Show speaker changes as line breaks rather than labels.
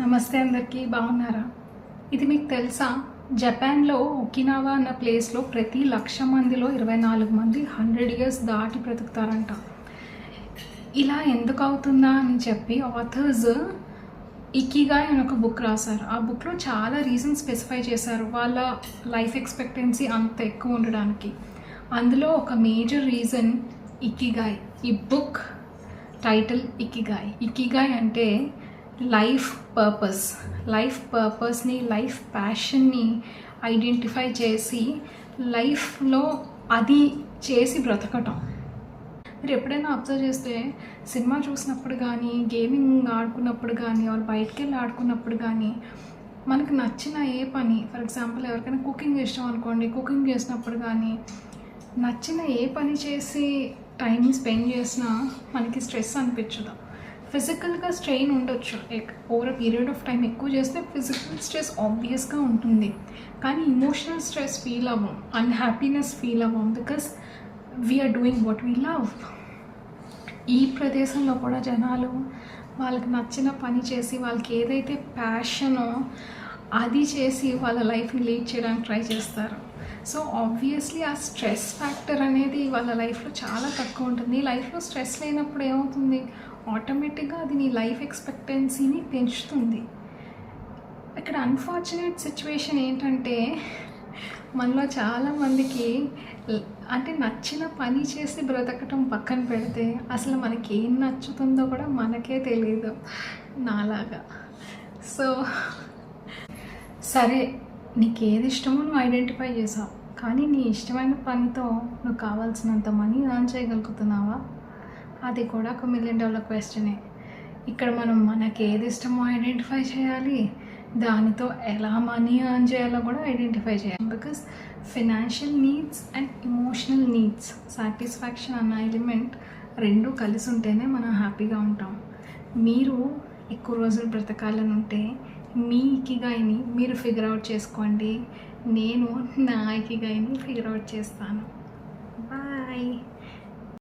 నమస్తే అందరికీ, బాగున్నారా? ఇది మీకు తెలుసా? జపాన్లో ఒకినావా అన్న ప్లేస్లో ప్రతి 1,00,000 మందిలో 24 మంది 100 ఇయర్స్ దాటి బ్రతుకుతారంట. ఇలా ఎందుకు అవుతుందా అని చెప్పి ఆథర్స్ ఇకిగాయ్ అని ఒక బుక్ రాశారు. ఆ బుక్లో చాలా రీజన్స్ స్పెసిఫై చేశారు వాళ్ళ లైఫ్ ఎక్స్పెక్టెన్సీ అంత ఎక్కువ ఉండడానికి. అందులో ఒక మేజర్ రీజన్ ఇకిగాయ్. ఈ బుక్ టైటిల్ ఇకిగాయ్. ఇకిగాయ్ అంటే లైఫ్ పర్పస్ని, లైఫ్ ప్యాషన్ని ఐడెంటిఫై చేసి లైఫ్లో అది చేసి బ్రతకటం. మీరు ఎప్పుడైనా అబ్జర్వ్ చేస్తే సినిమా చూసినప్పుడు కానీ, గేమింగ్ ఆడుకున్నప్పుడు కానీ, వాళ్ళు బయటికి వెళ్ళి ఆడుకున్నప్పుడు కానీ మనకు నచ్చిన ఏ పని, ఫర్ ఎగ్జాంపుల్ ఎవరికైనా కుకింగ్ ఇష్టం అనుకోండి, కుకింగ్ చేసినప్పుడు కానీ నచ్చిన ఏ పని చేసి టైం స్పెండ్ చేసినా మనకి స్ట్రెస్ అనిపించదు. ఫిజికల్గా స్ట్రెయిన్ ఉండొచ్చు, like over a period of time ఎక్కువ చేస్తే ఫిజికల్ స్ట్రెస్ ఆబ్వియస్గా ఉంటుంది, కానీ ఇమోషనల్ స్ట్రెస్ ఫీల్ అవ్వం, అన్హ్యాపీనెస్ ఫీల్ అవ్వం, because we are doing what we love. ఈ ప్రదేశంలో కూడా జనాలు వాళ్ళకి నచ్చిన పని చేసి, వాళ్ళకి ఏదైతే ప్యాషనో అది చేసి వాళ్ళ లైఫ్ని లీడ్ చేయడానికి ట్రై చేస్తారు. సో ఆబ్వియస్లీ ఆ స్ట్రెస్ ఫ్యాక్టర్ అనేది వాళ్ళ లైఫ్లో చాలా తక్కువ ఉంటుంది. లైఫ్లో స్ట్రెస్ లేనప్పుడు ఏమవుతుంది, ఆటోమేటిక్గా అది నీ లైఫ్ ఎక్స్పెక్టెన్సీని పెంచుతుంది. ఇక్కడ అన్ఫార్చునేట్ సిచ్యువేషన్ ఏంటంటే మనలో చాలామందికి అంటే నచ్చిన పని చేసి బ్రతకటం పక్కన పెడితే అసలు మనకి ఏం నచ్చుతుందో కూడా మనకే తెలియదు, నాలాగా. సో సరే, నీకు ఏది ఇష్టమో నువ్వు ఐడెంటిఫై చేసావు, కానీ నీ ఇష్టమైన పనితో నువ్వు కావాల్సినంత మనీ ఎర్న్ చేయగలుగుతున్నావా? అది కూడా ఒక $1 మిలియన్ క్వశ్చనే. ఇక్కడ మనం మనకి ఏది ఇష్టమో ఐడెంటిఫై చేయాలి, దానితో ఎలా మనీ ఎర్న్ చేయాలో కూడా ఐడెంటిఫై చేయాలి. Because financial needs and emotional needs, satisfaction అన్న ఎలిమెంట్ రెండు కలిసి ఉంటేనే మనం హ్యాపీగా ఉంటాం. మీరు ఎక్కువ రోజులు బ్రతకాలని ఉంటే మీ ఇకిగాయిని మీరు ఫిగర్ అవుట్ చేసుకోండి. నేను నా ఇకిగాయిని ఫిగర్ అవుట్ చేస్తాను. బాయ్.